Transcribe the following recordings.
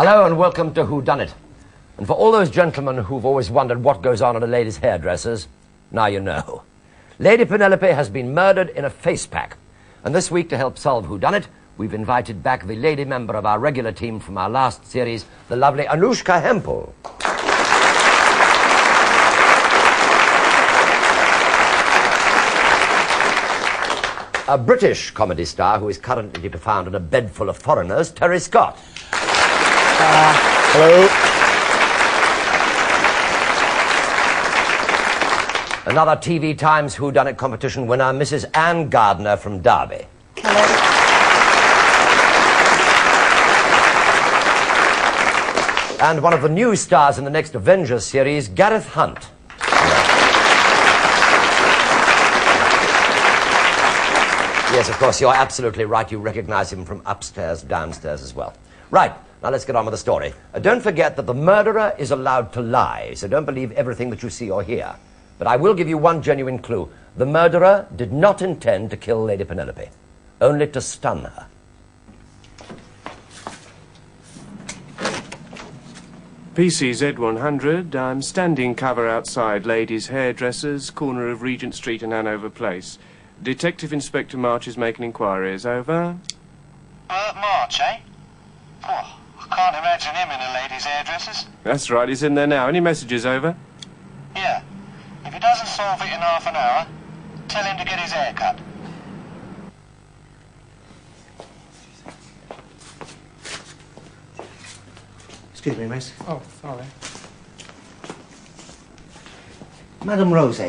Hello and welcome to Whodunnit. And for all those gentlemen who've always wondered what goes on at a lady's hairdresser's, now you know. Lady Penelope has been murdered in a face pack. And this week, to help solve Whodunnit, we've invited back the lady member of our regular team from our last series, the lovely Anushka Hempel. A British comedy star who is currently to be found in a bed full of foreigners, Terry Scott. Hello. Another TV Times Whodunnit competition winner, Mrs. Anne Gardner from Derby. Hello. And one of the new stars in the next Avengers series, Gareth Hunt. Yes, of course, you're absolutely right. You recognize him from upstairs, downstairs as well. Right, now let's get on with the story. Don't forget that the murderer is allowed to lie, so don't believe everything that you see or hear. But I will give you one genuine clue. The murderer did not intend to kill Lady Penelope, only to stun her. PCZ 100, I'm standing cover outside Ladies' Hairdressers, corner of Regent Street and Hanover Place. Detective Inspector March is making inquiries. Over. March, eh? Oh, I can't imagine him in a Ladies' Hairdressers. That's right, he's in there now. Any messages, over? Yeah. If he doesn't solve it in half an hour, tell him to get his hair cut. Excuse me, miss. Oh, sorry. Madam Rose,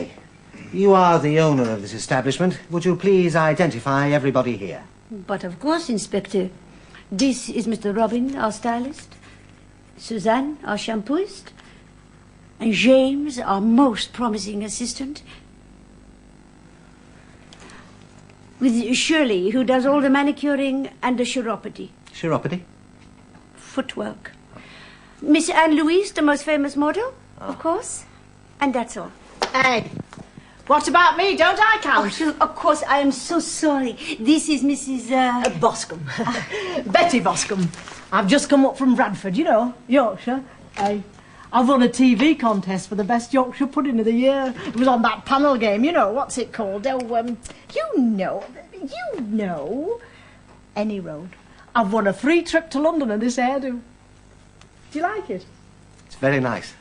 you are the owner of this establishment. Would you please identify everybody here? But of course, Inspector. This is Mr. Robin, our stylist. Suzanne, our shampooist. And James, our most promising assistant. With Shirley, who does all the manicuring and the chiropody. Chiropody? Footwork. Miss Anne-Louise, the most famous model, of course. And that's all. Hey, what about me? Don't I count? Oh, of course, I am so sorry. This is Mrs. Boscombe. Betty Boscombe. I've just come up from Bradford, you know, Yorkshire. I've won a TV contest for the best Yorkshire pudding of the year. It was on that panel game, you know, what's it called? Oh, you know. Any road. I've won a free trip to London in this hairdo. Do you like it? It's very nice.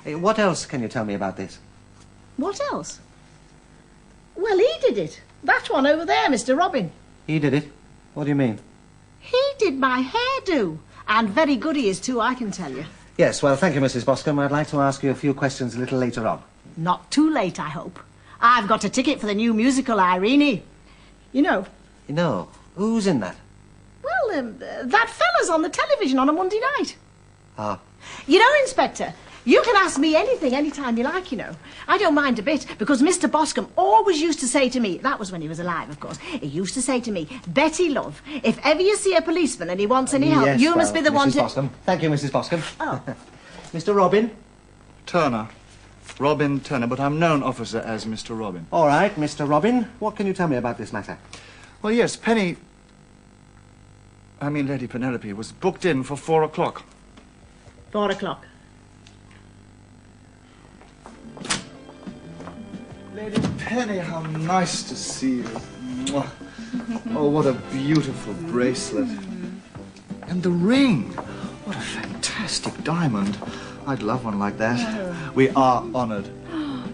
What else can you tell me about this? What else? Well, he did it. That one over there, Mr. Robin. He did it? What do you mean? He did my hairdo. And very good he is, too, I can tell you. Yes, well, thank you, Mrs. Boscombe. I'd like to ask you a few questions a little later on. Not too late, I hope. I've got a ticket for the new musical, Irene. You know. You know? Who's in that? Well, that fella's on the television on a Monday night. Ah. You know, Inspector, you can ask me anything anytime you like, you know. I don't mind a bit, because Mr. Boscombe always used to say to me, that was when he was alive, of course, he used to say to me, Betty, love, if ever you see a policeman and he wants any help, yes, you must be the one to... Mrs. Boscombe. Thank you, Mrs. Boscombe. Oh. Mr. Robin? Turner. Robin Turner, but I'm known, officer, as Mr. Robin. All right, Mr. Robin. What can you tell me about this matter? Well, yes, Lady Penelope was booked in for 4 o'clock. 4 o'clock. Lady Penny, how nice to see you. Mwah. Oh, what a beautiful bracelet. And the ring. What a fantastic diamond. I'd love one like that. We are honored.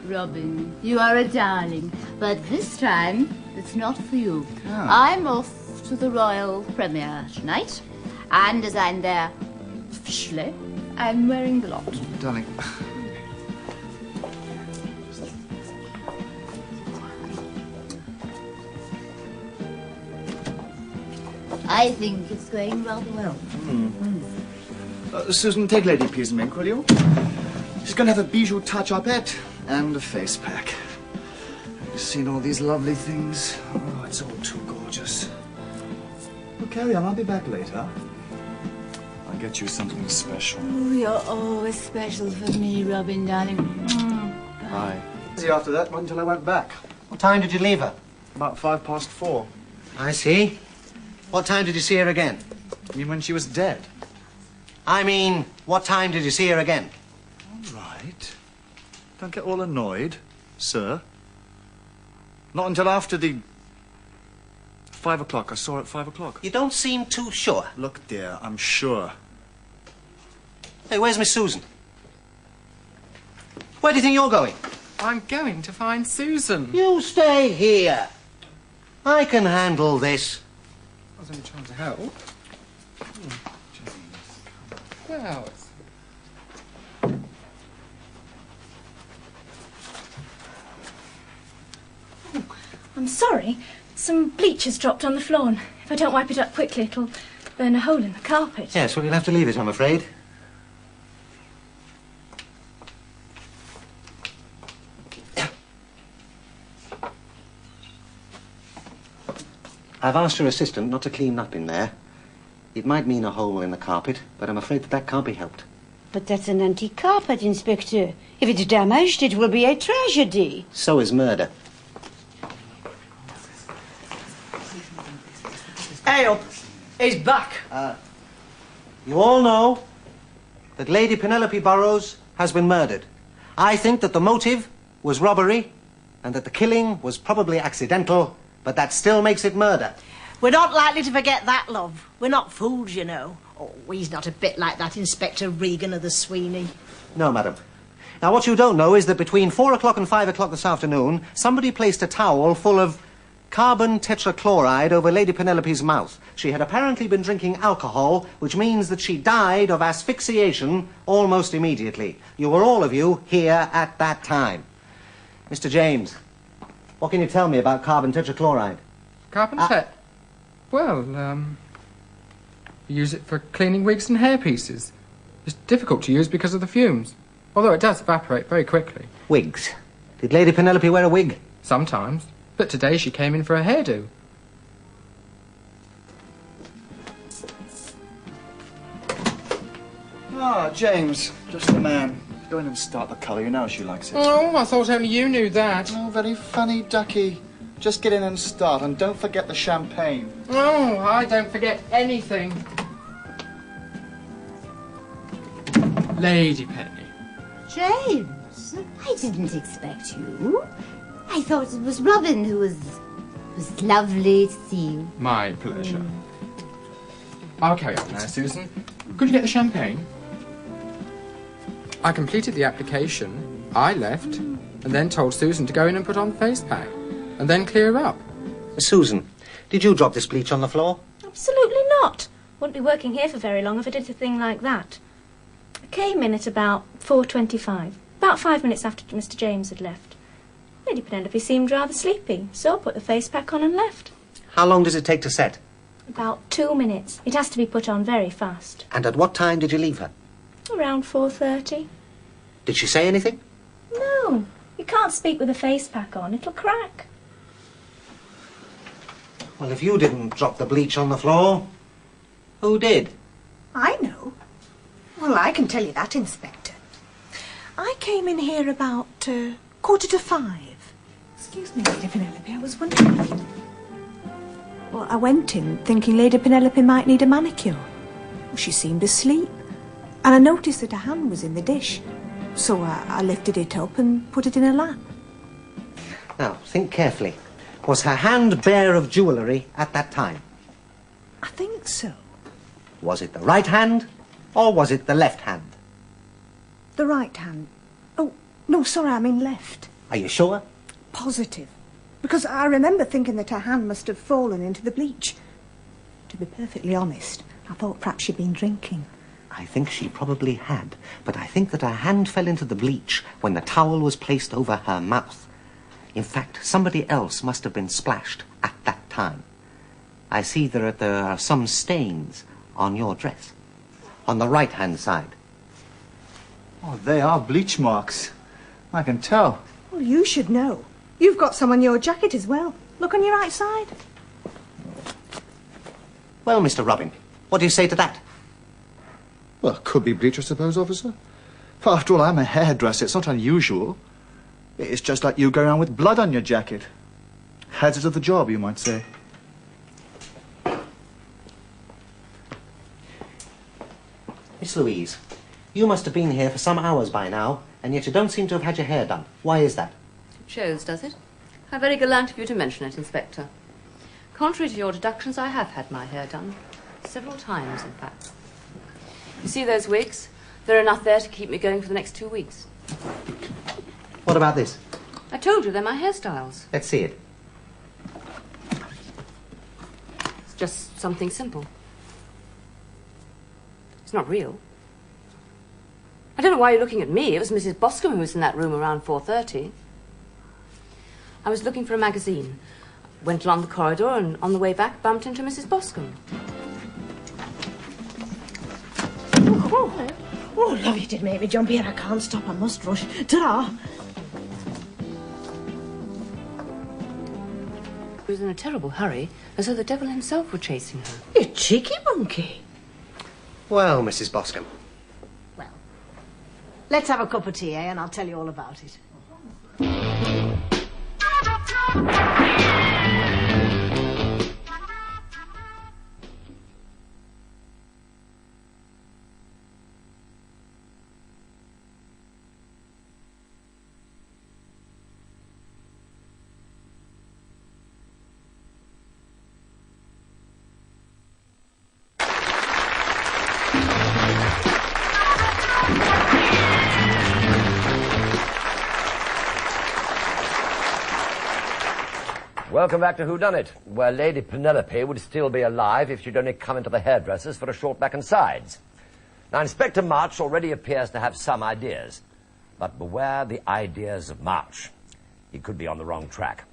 Robin, you are a darling. But this time, it's not for you. Ah. I'm off to the royal premiere tonight. And as I'm there officially, I'm wearing the lot. Darling. I think it's going rather well. Susan, take Lady Peasmink, will you? She's going to have a bijou touch-upette and a face pack. Have you seen all these lovely things? Oh, it's all too gorgeous. Well, carry on. I'll be back later. I'll get you something special. Oh, you're always special for me, Robin, darling. Bye. See, after that, not until I went back. What time did you leave her? About 4:05. I see. What time did you see her again? You mean when she was dead? I mean, what time did you see her again? All right. Don't get all annoyed, sir. Not until after the 5 o'clock. I saw her at 5 o'clock. You don't seem too sure. Look, dear, I'm sure. Hey, where's Miss Susan? Where do you think you're going? I'm going to find Susan. You stay here. I can handle this. I was only trying to help. Well, I'm sorry. Some bleach has dropped on the floor, and if I don't wipe it up quickly, it'll burn a hole in the carpet. Yes, well, you'll have to leave it, I'm afraid. I've asked your assistant not to clean up in there. It might mean a hole in the carpet, but I'm afraid that can't be helped. But that's an antique carpet, Inspector. If it's damaged, it will be a tragedy. So is murder. Hey up, he's back. You all know that Lady Penelope Burrows has been murdered. I think that the motive was robbery and that the killing was probably accidental, but that still makes it murder. We're not likely to forget that, love. We're not fools, you know. Oh, he's not a bit like that Inspector Regan of the Sweeney. No, madam. Now, what you don't know is that between 4 o'clock and 5 o'clock this afternoon, somebody placed a towel full of carbon tetrachloride over Lady Penelope's mouth. She had apparently been drinking alcohol, which means that she died of asphyxiation almost immediately. You were all of you here at that time. Mr. James, what can you tell me about carbon tetrachloride? carbon tet? Well, you use it for cleaning wigs and hairpieces. It's difficult to use because of the fumes, although it does evaporate very quickly. Wigs? Did Lady Penelope wear a wig? Sometimes, but today she came in for a hairdo. Ah, James, just the man. Go in and start the colour. You know she likes it. Oh, I thought only you knew that. Oh, very funny, Ducky. Just get in and start, and don't forget the champagne. Oh, I don't forget anything. Lady Penny. James, I didn't expect you. I thought it was Robin who was lovely to see you. My pleasure. I'll carry on now, Susan. Could you get the champagne? I completed the application, I left, and then told Susan to go in and put on the face pack, and then clear up. Susan, did you drop this bleach on the floor? Absolutely not. Wouldn't be working here for very long if I did a thing like that. I came in at about 4:25, about 5 minutes after Mr. James had left. Lady Penelope seemed rather sleepy, so I put the face pack on and left. How long does it take to set? About 2 minutes. It has to be put on very fast. And at what time did you leave her? Around 4:30. Did she say anything? No, you can't speak with a face pack on. It'll crack. Well, if you didn't drop the bleach on the floor, who did? I know. Well, I can tell you that, Inspector. I came in here about 4:45. Excuse me, Lady Penelope, I was wondering. Well, I went in thinking Lady Penelope might need a manicure. Well, she seemed asleep, and I noticed that her hand was in the dish. So I lifted it up and put it in her lap. Now, think carefully. Was her hand bare of jewellery at that time? I think so. Was it the right hand, or was it the left hand? The right hand. Oh, no, sorry, I mean left. Are you sure? Positive. Because I remember thinking that her hand must have fallen into the bleach. To be perfectly honest, I thought perhaps she'd been drinking. I think she probably had, but I think that her hand fell into the bleach when the towel was placed over her mouth. In fact, somebody else must have been splashed at that time. I see there are some stains on your dress, on the right-hand side. Oh, they are bleach marks. I can tell. Well, you should know. You've got some on your jacket as well. Look on your right side. Well, Mr. Robin, what do you say to that? Well, could be bleach, I suppose, officer. After all, I'm a hairdresser. It's not unusual. It's just like you going around with blood on your jacket. Hazard of the job, you might say. Miss Miss Louise, you must have been here for some hours by now, and yet you don't seem to have had your hair done. Why is that? It shows, does it? How very gallant of you to mention it, Inspector. Contrary to your deductions, I have had my hair done. Several times, in fact. You see those wigs? There are enough there to keep me going for the next 2 weeks. What about this? I told you they're my hairstyles. Let's see it. It's just something simple. It's not real. I don't know why you're looking at me. It was Mrs. Boscombe who was in that room around 4:30. I was looking for a magazine. Went along the corridor and on the way back bumped into Mrs. Boscombe. Oh, love, you did make me jump here. I can't stop. I must rush. Ta-ra! She was in a terrible hurry, as though the devil himself were chasing her. You cheeky monkey. Well, Mrs. Boscombe. Well, let's have a cup of tea, eh, and I'll tell you all about it. Welcome back to Whodunnit, where Lady Penelope would still be alive if she'd only come into the hairdresser's for a short back and sides. Now, Inspector March already appears to have some ideas, but beware the ideas of March. He could be on the wrong track.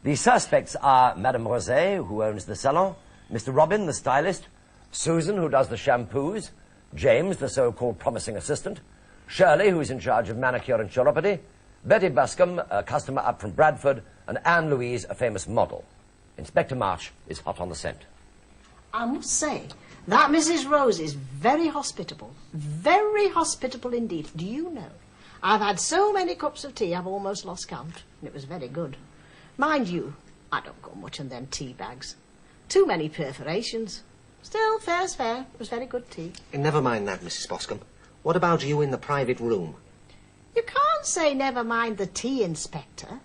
The suspects are Madame Rosé, who owns the salon, Mr. Robin, the stylist, Susan, who does the shampoos, James, the so-called promising assistant, Shirley, who's in charge of manicure and chiropody, Betty Boscombe, a customer up from Bradford, and Anne Louise, a famous model. Inspector March is hot on the scent. I must say, that Mrs. Rose is very hospitable indeed. Do you know, I've had so many cups of tea I've almost lost count, and it was very good. Mind you, I don't go much on them tea bags. Too many perforations. Still, fair's fair. It was very good tea. Never mind that, Mrs. Boscombe. What about you in the private room? You can't say never mind the tea, Inspector.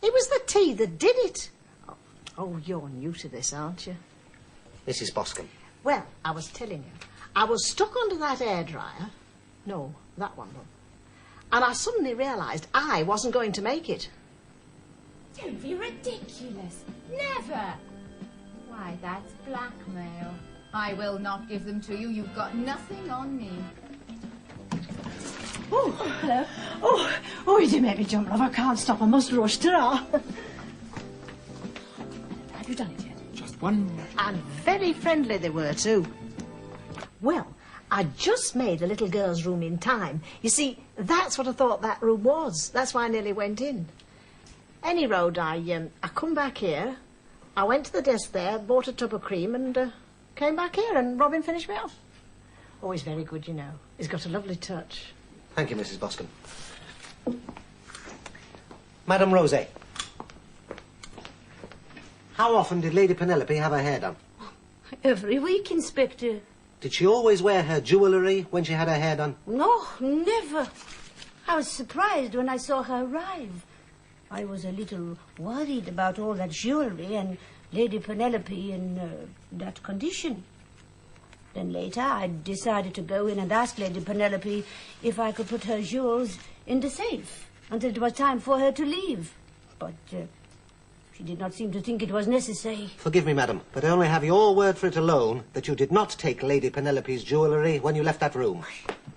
It was the tea that did it. Oh, you're new to this, aren't you? Mrs. Boscombe. Well, I was telling you, I was stuck under that hairdryer. No, that one, though. And I suddenly realised I wasn't going to make it. Don't be ridiculous. Never. Why, that's blackmail. I will not give them to you. You've got nothing on me. Oh, hello. Oh, you did make me jump, love. I can't stop. I must rush. Ta-ra. Have you done it yet? Just one more. And very friendly they were, too. Well, I just made the little girl's room in time. You see, that's what I thought that room was. That's why I nearly went in. Any road, I come back here. I went to the desk there, bought a tub of cream, and came back here, and Robin finished me off. Oh, he's very good, you know. He's got a lovely touch. Thank you, Mrs. Boscombe. Madame Rosé. How often did Lady Penelope have her hair done? Every week, Inspector. Did she always wear her jewellery when she had her hair done? No, never. I was surprised when I saw her arrive. I was a little worried about all that jewellery and Lady Penelope in that condition. Then later I decided to go in and ask Lady Penelope if I could put her jewels in the safe until it was time for her to leave. But she did not seem to think it was necessary. Forgive me, madam, but I only have your word for it alone that you did not take Lady Penelope's jewellery when you left that room.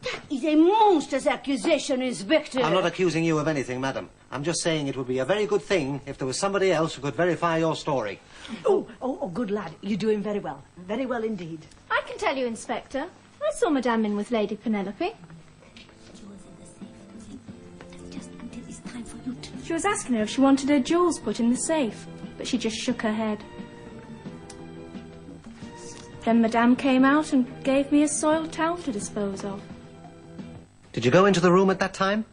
That is a monstrous accusation, Inspector. I'm not accusing you of anything, madam. I'm just saying it would be a very good thing if there was somebody else who could verify your story. Oh, good lad. You're doing very well. Very well indeed. I can tell you, Inspector. I saw Madame in with Lady Penelope. She was asking her if she wanted her jewels put in the safe, but she just shook her head. Then Madame came out and gave me a soiled towel to dispose of. Did you go into the room at that time?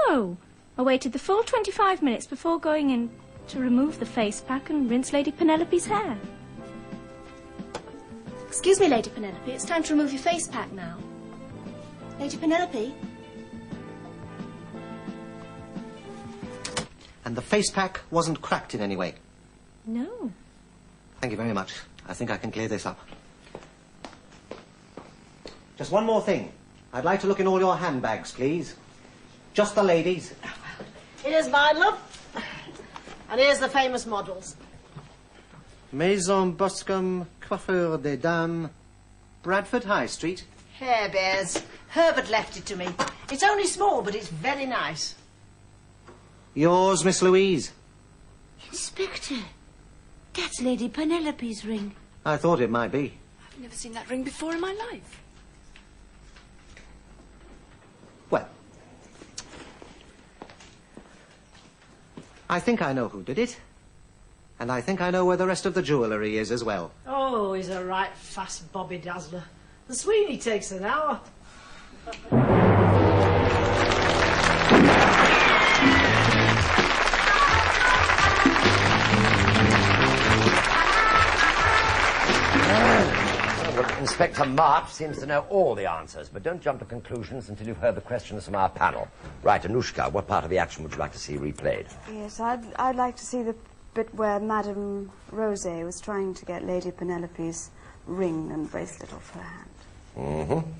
No. I waited the full 25 minutes before going in to remove the face pack and rinse Lady Penelope's hair. Excuse me, Lady Penelope, it's time to remove your face pack now. Lady Penelope? And the face pack wasn't cracked in any way? No. Thank you very much. I think I can clear this up. Just one more thing. I'd like to look in all your handbags, please. Just the ladies. Here's mine, love. And here's the famous models. Maison Boscombe, Coiffeur des Dames, Bradford High Street. Hair Bears. Herbert left it to me. It's only small, but it's very nice. Yours, Miss Louise. Inspector, that's Lady Penelope's ring. I thought it might be. I've never seen that ring before in my life. Well, I think I know who did it. And I think I know where the rest of the jewellery is as well. Oh, he's a right fast Bobby Dazzler. The Sweeney takes an hour. Inspector March seems to know all the answers, but don't jump to conclusions until you've heard the questions from our panel. Right, Anushka, what part of the action would you like to see replayed? Yes, I'd like to see the bit where Madame Rosé was trying to get Lady Penelope's ring and bracelet off her hand. Mm-hmm.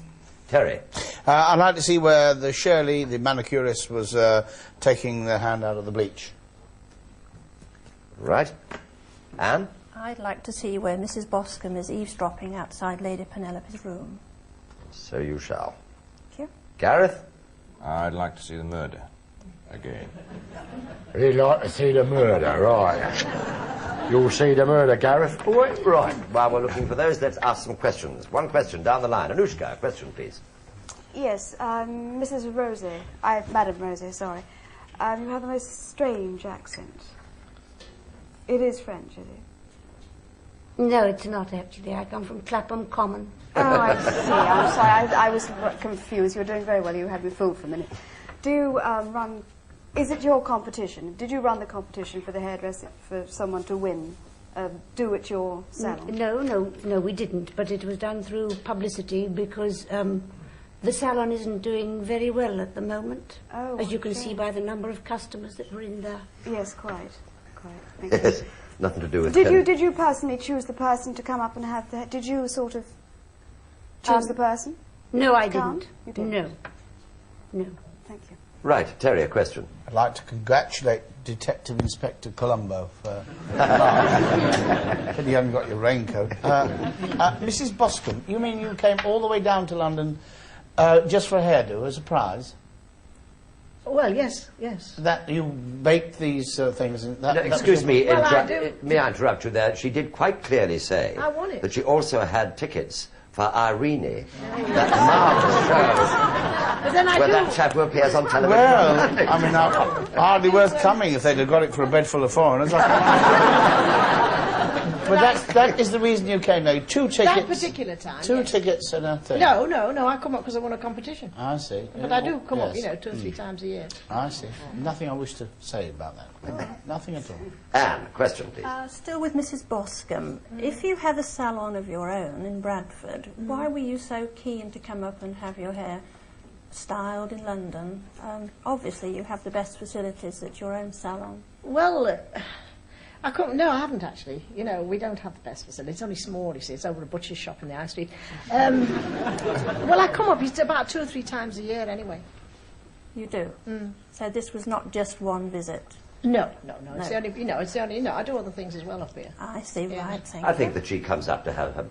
Terry? I'd like to see where the Shirley, the manicurist, was taking the hand out of the bleach. Right. Anne? I'd like to see where Mrs. Boscombe is eavesdropping outside Lady Penelope's room. So you shall. Thank you. Gareth? I'd like to see the murder again. He'd like to see the murder, right. You'll see the murder, Gareth, boy? Right. While we're looking for those, let's ask some questions. One question down the line. Anushka, question, please. Yes, Mrs. Rosé, Madame Rosé, sorry. You have the most strange accent. It is French, is it? No, it's not actually. I come from Clapham Common. Oh, I see. I'm sorry. I was confused. You were doing very well. You had me fooled for a minute. Do you run... Is it your competition? Did you run the competition for the hairdresser, for someone to win? Do at your salon? No, we didn't. But it was done through publicity because the salon isn't doing very well at the moment. Oh, as you can see by the number of customers that were in there. Yes, quite. Thank Yes. you. Nothing to do with Did you personally choose the person to come up and have the... Did you sort of choose the person? No, I Can't? didn't. You didn't? No. Thank you. Right. Terry, a question. I'd like to congratulate Detective Inspector Colombo for... Said you haven't got your raincoat. Mrs. Boscombe, you mean you came all the way down to London just for a hairdo as a prize? Well, yes. That you baked these things... And No, excuse me, Well, may I interrupt you there? She did quite clearly say I want it. that she also had tickets for Irene, that marvellous show But then I where do... that chap who appears on television. Well, I mean, hardly worth coming if they'd have got it for a bed full of foreigners. But that is the reason you came now. 2 tickets. That particular time, Two yes. tickets and a thing. No, I come up because I won a competition. I see. But I do come up, Yes. 2 or 3 times a year. I see. Nothing I wish to say about that. Nothing at all. Anne, question, please. Still with Mrs. Boscombe. If you have a salon of your own in Bradford, why were you so keen to come up and have your hair styled in London? Obviously, you have the best facilities at your own salon. Well, I haven't actually. We don't have the best facility. It's only small, you see. It's over a butcher's shop in the high street. Well, I come up about 2 or 3 times a year anyway. You do? So this was not just one visit? No. It's the only, I do other things as well up here. I see, right. Thank I think that she comes up to have her,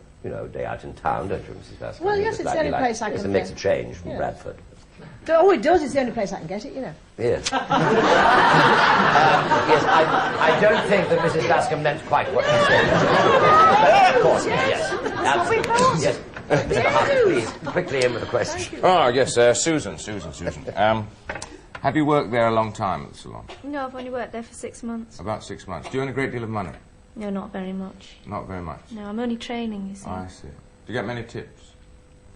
day out in town, don't you, Mrs. Baskin? Well, yes, it's the only place I can... It makes a change from Bradford. Oh, it does. It's the only place I can get it, Yes. Yes, I don't think that Mrs. Bascombe meant quite what she said. But of course, yes. Absolutely. Yes. Mr. Hunt, please, quickly in with a question. Oh, yes, Susan. Have you worked there a long time at the salon? No, I've only worked there for 6 months. About 6 months. Do you earn a great deal of money? No, not very much. Not very much. No, I'm only training, you see. I see. Do you get many tips?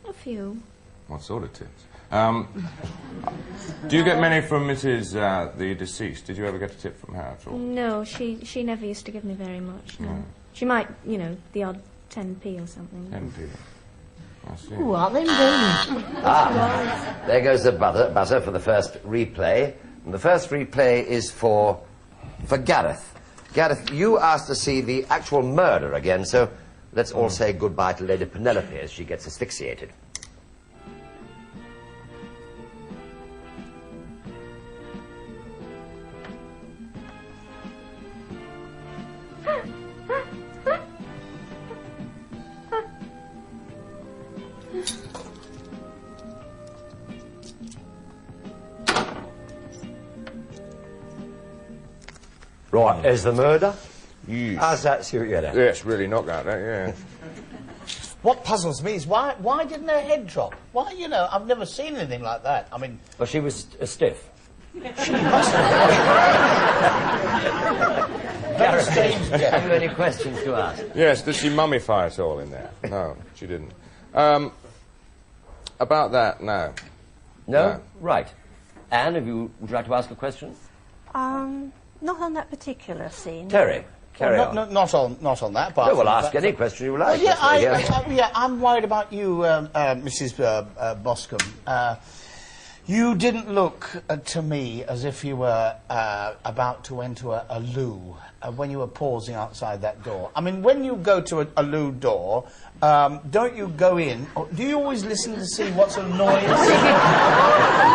A few. What sort of tips? Do you get many from Mrs. The deceased? Did you ever get a tip from her at all? No, she never used to give me very much, no. She might, the odd 10p or something. 10p. Ooh, aren't they brilliant? There goes the buzzer for the first replay. And the first replay is for Gareth. Gareth, you asked to see the actual murder again, so let's all say goodbye to Lady Penelope as she gets asphyxiated. Right, is the murder? How's that suit you then? Yeah, it's really knocked out, that, yeah. What puzzles me is why didn't her head drop? Why, you know, I've never seen anything like that. I mean... Well, she was stiff. She must have. Very strange death. Have you any questions to ask? Yes, did she mummify it all in there? No, she didn't. About that, no. No? Right. Anne, would you like to ask a question? Not on that particular scene. Terry, carry on. Not on that part. No, well, ask any question you like. I'm worried about you, Mrs. Boscombe. You didn't look to me as if you were about to enter a loo when you were pausing outside that door. I mean, when you go to a loo door, don't you go in? Or do you always listen to see what sort of noise?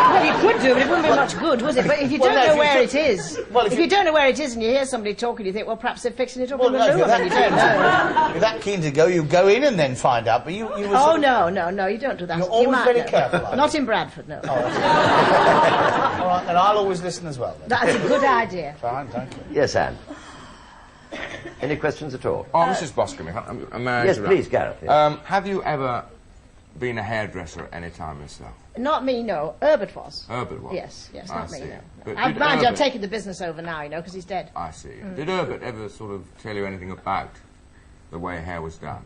Well, you could do, but it wouldn't be much good, was it? But if you don't know where it is, if you don't know where it is and you hear somebody talking, you think, well, perhaps they're fixing it up in the loo, and you don't know. You're that keen to go, you go in and then find out, but you were Oh, no, you don't do that. You're always very careful. Not in Bradford, no. All right, then I'll always listen as well. Then. That's a good idea. Fine, thank you. Yes, Anne. Any questions at all? Oh, Mrs. Boscombe, yes, please, Gareth. Yes. Have you ever been a hairdresser at any time yourself? Not me, no. Herbert was. Herbert was? Yes, not me, no. But Mind you, I'm taking the business over now, you know, because he's dead. I see. Did Herbert ever sort of tell you anything about the way hair was done?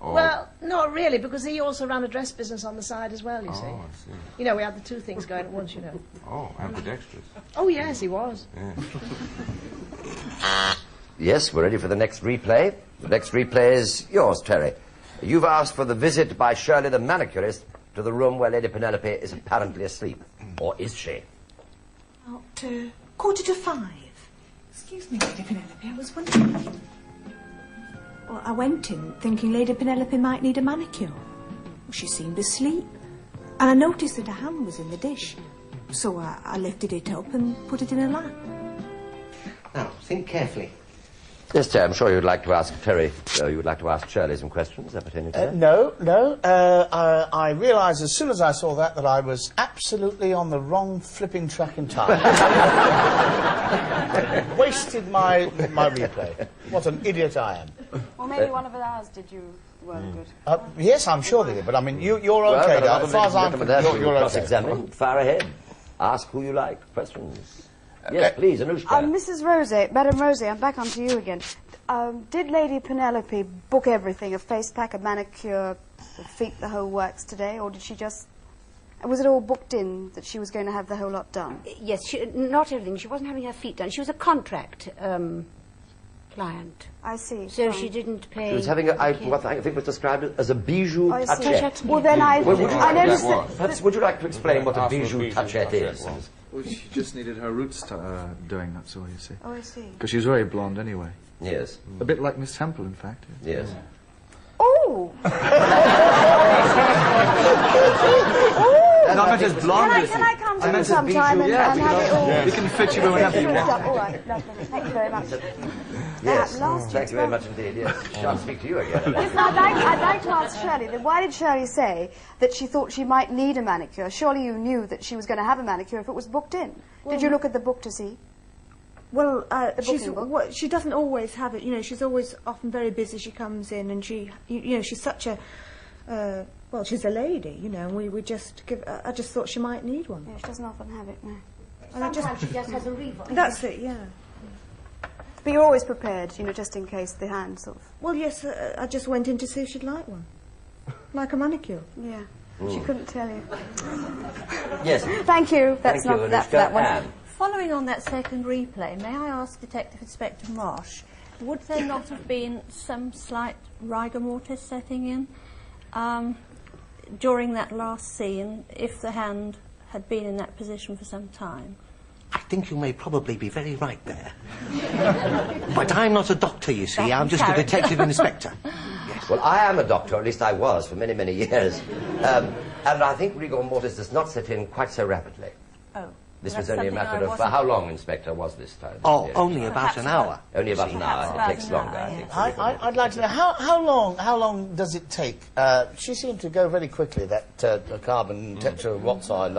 Or... Well, not really, because he also ran a dress business on the side as well, you see. Oh, I see. You know, we had the two things going at once, you know. Oh, ambidextrous. Oh, yes, he was. Yeah. Yes, we're ready for the next replay. The next replay is yours, Terry. You've asked for the visit by Shirley the manicurist to the room where Lady Penelope is apparently asleep. Or is she? About 5:15. Excuse me, Lady Penelope, I was wondering... Well, I went in thinking Lady Penelope might need a manicure. Well, she seemed asleep. And I noticed that her hand was in the dish. So I lifted it up and put it in her lap. Now, think carefully. Yes, Terry, I'm sure you'd like to ask Terry, you would like to ask Shirley some questions that pertain to that? No. I realised as soon as I saw that I was absolutely on the wrong flipping track in time. Wasted my replay. What an idiot I am. Well, maybe one of ours did you weren't good. Yes, I'm sure they did, but I mean, you're okay, well, as far as I'm concerned, you're okay. Cross-examine, far ahead. Ask who you like, questions. Yes, please, Anushka. Mrs. Rosie, Madame Rosie, I'm back onto you again. Did Lady Penelope book everything, a face pack, a manicure, the feet, the whole works today, or did she just... Was it all booked in that she was going to have the whole lot done? Yes, not everything. She wasn't having her feet done. She was a contract client. I see. So she didn't pay... She was having what I think was described as a bijou touchette. Well, then I noticed that... Perhaps would you like to explain what a bijou touchette is? Well, she just needed her roots doing, that's all, you see. Oh, I see. Because she was very blonde anyway. Yes. A bit like Miss Temple, in fact. Yes. Oh! Not meant as blonde. Can I come to you sometime and have it all... We can fit you whenever you want. All right, lovely. Thank you very much. Yes, thank you very much indeed, yes. Shan't speak to you again. Listen, I'd like to ask Shirley, then why did Shirley say that she thought she might need a manicure? Surely you knew that she was going to have a manicure if it was booked in. Did you look at the book to see? Well, she doesn't always have it. You know, she's always often very busy. She comes in and she's such a... well, she's a lady, you know, and we just give... I just thought she might need one. Yeah, she doesn't often have it, no. Sometimes she just has a revolt. That's it, yeah. But you're always prepared, you know, just in case the hand sort of... Well, yes, I just went in to see if she'd like one. Like a manicure. Yeah. She couldn't tell you. Yes. Thank you. That's Thank not you, that one. Anne. Following on that second replay, may I ask Detective Inspector Marsh, would there not have been some slight rigor mortis setting in? during that last scene, if the hand had been in that position for some time? I think you may probably be very right there. But I'm not a doctor, you see. I'm just a detective inspector. Yes. Well, I am a doctor, or at least I was for many, many years. And I think rigor mortis does not set in quite so rapidly. Oh. This was only a matter of... how long, Inspector, was this time? Oh, only about an hour. Only about an hour. It takes longer, I think. I'd like to know, how long does it take? She seemed to go very quickly, that carbon tetroxide.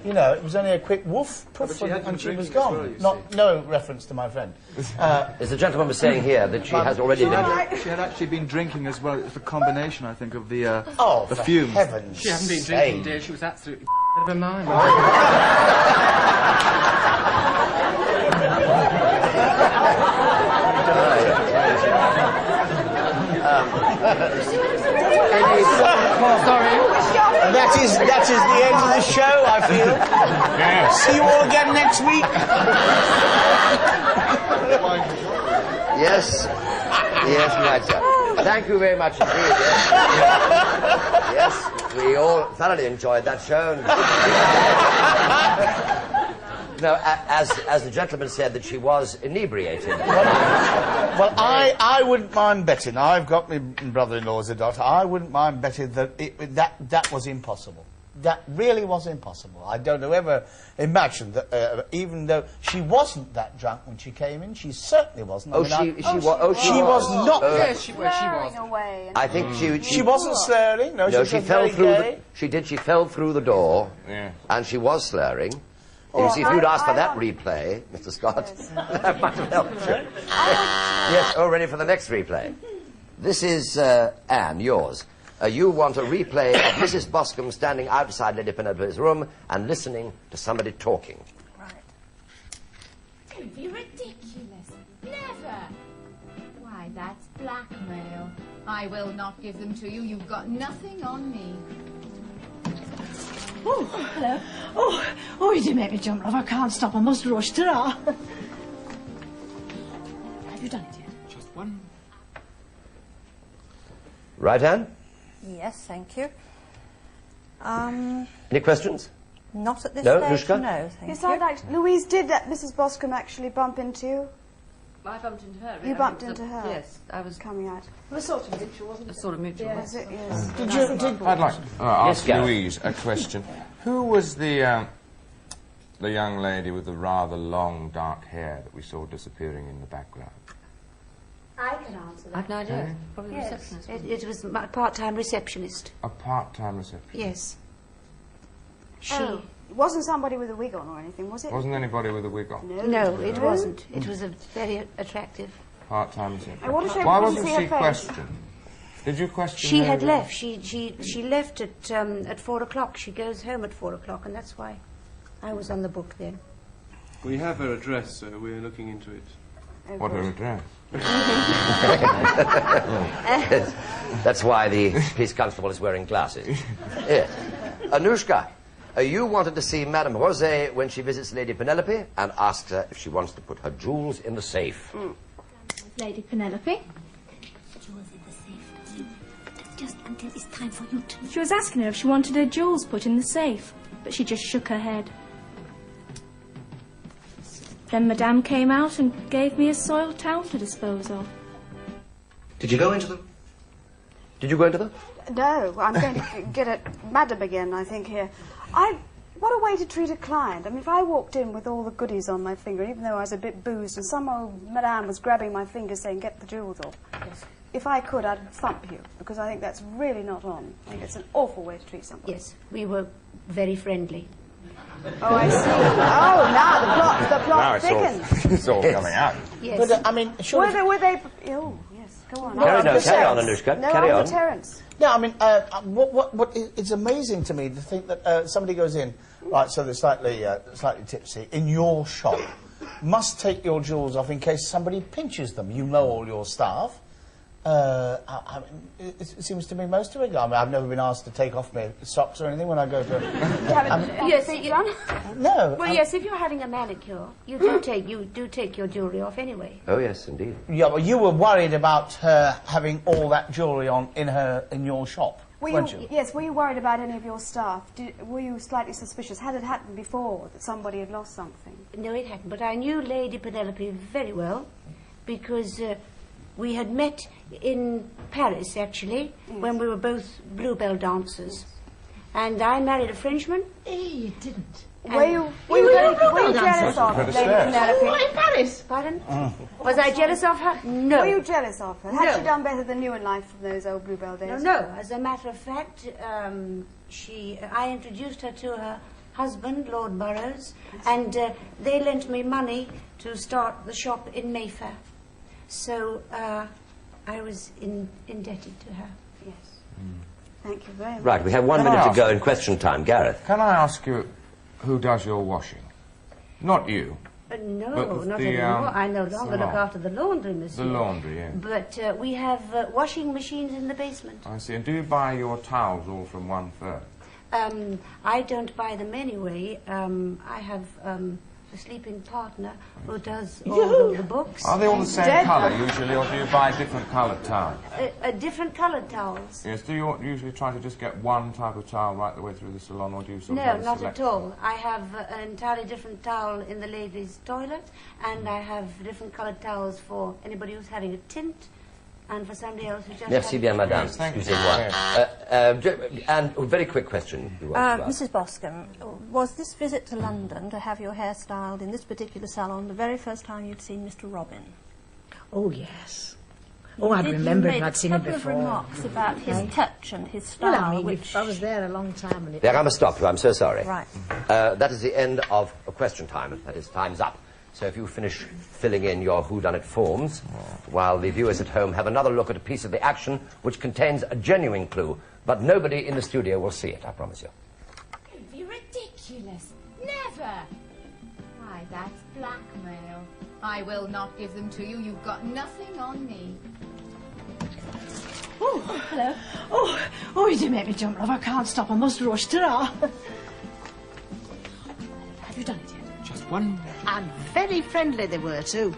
You know, it was only a quick woof, poof, and she was gone. No reference to my friend. As the gentleman was saying here, that she has already been... She had actually been drinking as well. It's a combination, I think, of the for fumes. Heavens She hadn't been drinking, dear. She was absolutely out of her mind. Sorry. That is the end of the show, I feel. Yes. See you all again next week. Yes. Yes, right, sir. Thank you very much indeed. Yes, we all thoroughly enjoyed that show. No, as the gentleman said, that she was inebriated. Well, I wouldn't mind betting. I've got my brother-in-law as a doctor. I wouldn't mind betting that that was impossible. That really was impossible. I don't ever imagine that, even though she wasn't that drunk when she came in, she certainly wasn't. She was not. Yes, she was. Away. I think she wasn't slurring. No, she fell through. She fell through the door, and she was slurring. You see, if you'd asked for that replay, Mr. Scott, that might have helped you. Yes, ready for the next replay. This is Anne, yours. You want a replay of Mrs. Boscombe standing outside Lady Penelope's room and listening to somebody talking. Right. Don't be ridiculous. Never. Why, that's blackmail. I will not give them to you. You've got nothing on me. Oh, hello. Oh, you did make me jump, love. I can't stop. I must rush. Ta-ra. Have you done it yet? Just one. Right, Anne? Yes, thank you. Any questions? Not at this No, stage. Nushka? No, thank You you. sound like Louise. Did Mrs. Boscombe actually bump into you? I bumped into her. You bumped into her? Yes, I was coming out. It was sort of mutual, wasn't it? Sort of mutual. Yeah. Was it? Yes. I'd like to ask Gareth. Louise a question. Who was the young lady with the rather long dark hair that we saw disappearing in the background? I can answer that. I've no idea. Probably the Yes, receptionist. it was my part-time receptionist. A part-time receptionist? Yes. She... Oh, it wasn't somebody with a wig on or anything, was it? Wasn't anybody with a wig on? No, it wasn't. It was a very attractive... Part-time receptionist. I want to show Why you wasn't see she her face. questioned? Did you question She her had again? left. She left at 4 o'clock. She goes home at 4 o'clock, and that's why I was on the book then. We have her address, sir. We're looking into it. What her address? Yes. That's why the police constable is wearing glasses. Yes. Anushka, you wanted to see Madame Rosé when she visits Lady Penelope and asked her if she wants to put her jewels in the safe. Lady Penelope. Just until it's time for you to... She was asking her if she wanted her jewels put in the safe, but she just shook her head. Then Madame came out and gave me a soiled towel to dispose of. Did you go into them? Did you go into them? No, I'm going to get at Madam again, I think, here. What a way to treat a client. I mean, if I walked in with all the goodies on my finger, even though I was a bit boozed, and some old madame was grabbing my finger saying, get the jewels off. Yes. If I could, I'd thump you, because I think that's really not on. I think it's an awful way to treat somebody. Yes, we were very friendly. Oh, I see. Oh, now the plot thickens. It's all coming out. Yes. But, I mean, surely... Were they... Oh, yes, go on. Carry on, Anushka. No, Carry on. Terence. No, I mean, it's amazing to me to think that somebody goes in, right, so they're slightly tipsy, in your shop, must take your jewels off in case somebody pinches them. You know all your staff. I mean, it seems to me most of it. I mean, I've never been asked to take off my socks or anything when I go to... Yes, No. Well, yes, if you're having a manicure, you do take your jewellery off anyway. Oh, yes, indeed. Yeah, well, you were worried about her having all that jewellery on in your shop. weren't you? Yes, were you worried about any of your staff? Were you slightly suspicious? Had it happened before that somebody had lost something? No, it hadn't, but I knew Lady Penelope very well because we had met in Paris, actually, when we were both bluebell dancers. And I married a Frenchman. You didn't. Were you jealous of Lady Penelope? What, in Paris? Pardon? Was I jealous of her? No. Were you jealous of her? Had No. she done better than you in life from those old bluebell days? No. As a matter of fact, I introduced her to her husband, Lord Burrows, and they lent me money to start the shop in Mayfair. So I was indebted to her. Yes. Thank you very much. Right, we have 1 minute to go in question time. Gareth. Can I ask you who does your washing? Not you. No, But not the, anymore. I no longer salon. look after the laundry, monsieur. The laundry, yes. But we have washing machines in the basement. I see. And do you buy your towels all from one firm? I don't buy them anyway. I have a sleeping partner who does all the books. Are they all the same colour usually, or do you buy different coloured towels? Different coloured towels. Yes. Do you usually try to just get one type of towel right the way through the salon, or do you sort No, of have a not selection? at all. I have an entirely different towel in the ladies' toilet, and I have different coloured towels for anybody who's having a tint, and for somebody else who's just Merci bien, madame. Yes, thank you. Excusez-moi. And a very quick question. Mrs. Boscombe, was this visit to London to have your hair styled in this particular salon the very first time you'd seen Mr. Robin? Oh, yes. Oh, I'd remembered and I'd seen him a couple before. of remarks about his touch and his style, Well, I mean, which... I was there a long time and it... There, I must stop you. I'm so sorry. Right. That is the end of a question time. That is, time's up. So if you finish filling in your whodunit forms, while the viewers at home have another look at a piece of the action which contains a genuine clue, but nobody in the studio will see it, I promise you. Don't be ridiculous. Never. Why, that's blackmail. I will not give them to you. You've got nothing on me. Oh, hello. Oh, you did make me jump, love. I can't stop. I must rush. Ta-ra. Have you done it yet? Just one more. And very friendly they were, too.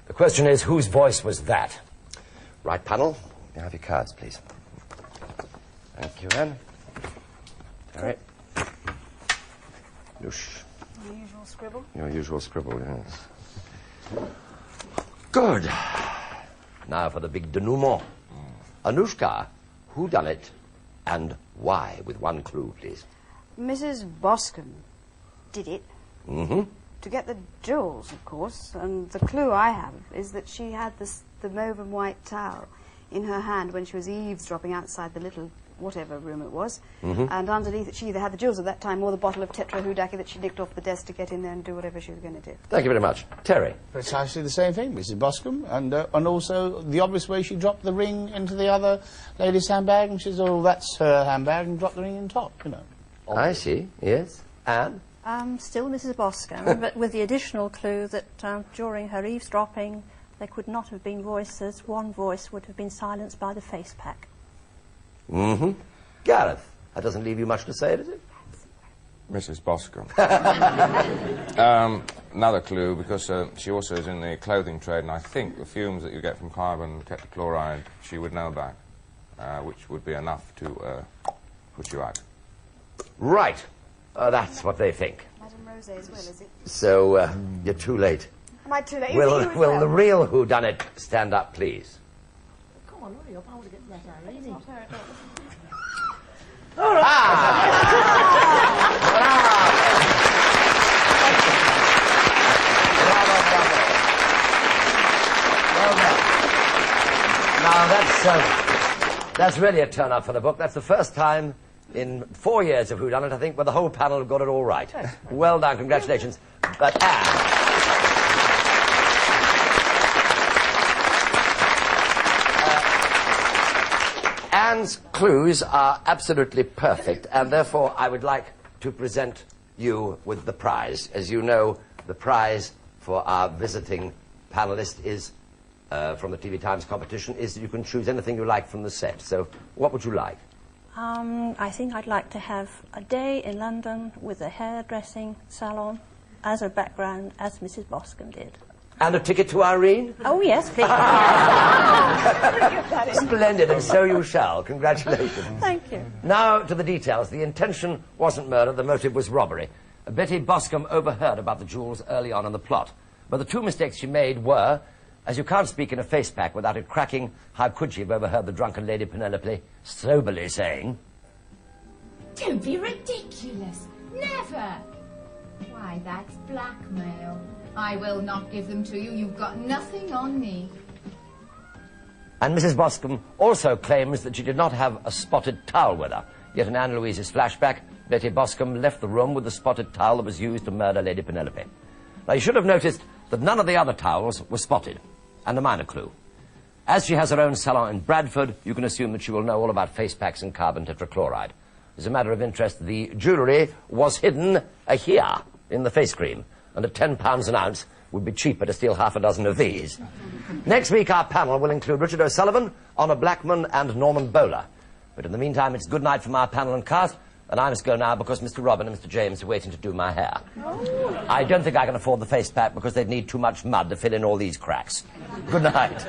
The question is, whose voice was that? Right, panel. You have your cards, please. Thank you, Anne. All right. Noosh. My usual scribble. Your usual scribble, yes. Good. Now for the big denouement. Anushka, who done it and why? With one clue, please. Mrs. Boscombe did it. Mm-hmm. To get the jewels, of course. And the clue I have is that she had the mauve and white towel in her hand when she was eavesdropping outside the little whatever room it was. Mm-hmm. And underneath it, she either had the jewels at that time or the bottle of tetrahudaki that she nicked off the desk to get in there and do whatever she was going to do. Thank you very much. Terry. Precisely the same thing, Mrs. Boscombe, and also the obvious way she dropped the ring into the other lady's handbag, and she says, oh, that's her handbag, and dropped the ring in top, you know. I see, yes. Anne? Still Mrs. Boscombe, but with the additional clue that during her eavesdropping there could not have been voices. One voice would have been silenced by the face pack. Mm-hmm. Gareth, that doesn't leave you much to say, does it? Mrs. Boscombe. Another clue, because she also is in the clothing trade, and I think the fumes that you get from carbon tetrachloride she would know about, which would be enough to put you out. Right. That's what they think. Madame Rose as well, is it? So, you're too late. Am I too late? Will the real whodunit stand up, please? Come on, hurry up. I want to get that already. All right. Now, that's really a turn-up for the book. That's the first time in 4 years of Whodunnit, I think, where the whole panel got it all right. Well done, congratulations. But Anne's clues are absolutely perfect, and therefore I would like to present you with the prize. As you know, the prize for our visiting panelist is, from the TV Times competition, is that you can choose anything you like from the set. So, what would you like? I think I'd like to have a day in London with a hairdressing salon as a background, as Mrs. Boscombe did. And a ticket to Irene? Oh, yes, please. Splendid, and so you shall. Congratulations. Thank you. Now to the details. The intention wasn't murder, the motive was robbery. Betty Boscombe overheard about the jewels early on in the plot. But the two mistakes she made were, as you can't speak in a face pack without it cracking, how could she have overheard the drunken Lady Penelope soberly saying, Don't be ridiculous. Never. Why, that's blackmail. I will not give them to you. You've got nothing on me. And Mrs. Boscombe also claims that she did not have a spotted towel with her. Yet in Anne Louise's flashback, Betty Boscombe left the room with the spotted towel that was used to murder Lady Penelope. Now, you should have noticed that none of the other towels were spotted. And a minor clue. As she has her own salon in Bradford, you can assume that she will know all about face packs and carbon tetrachloride. As a matter of interest, the jewellery was hidden here in the face cream. And at £10 an ounce, would be cheaper to steal half a dozen of these. Next week, our panel will include Richard O'Sullivan, Honor Blackman, and Norman Bowler. But in the meantime, it's good night from our panel and cast, and I must go now because Mr. Robin and Mr. James are waiting to do my hair. Oh. I don't think I can afford the face pack because they'd need too much mud to fill in all these cracks. Good night.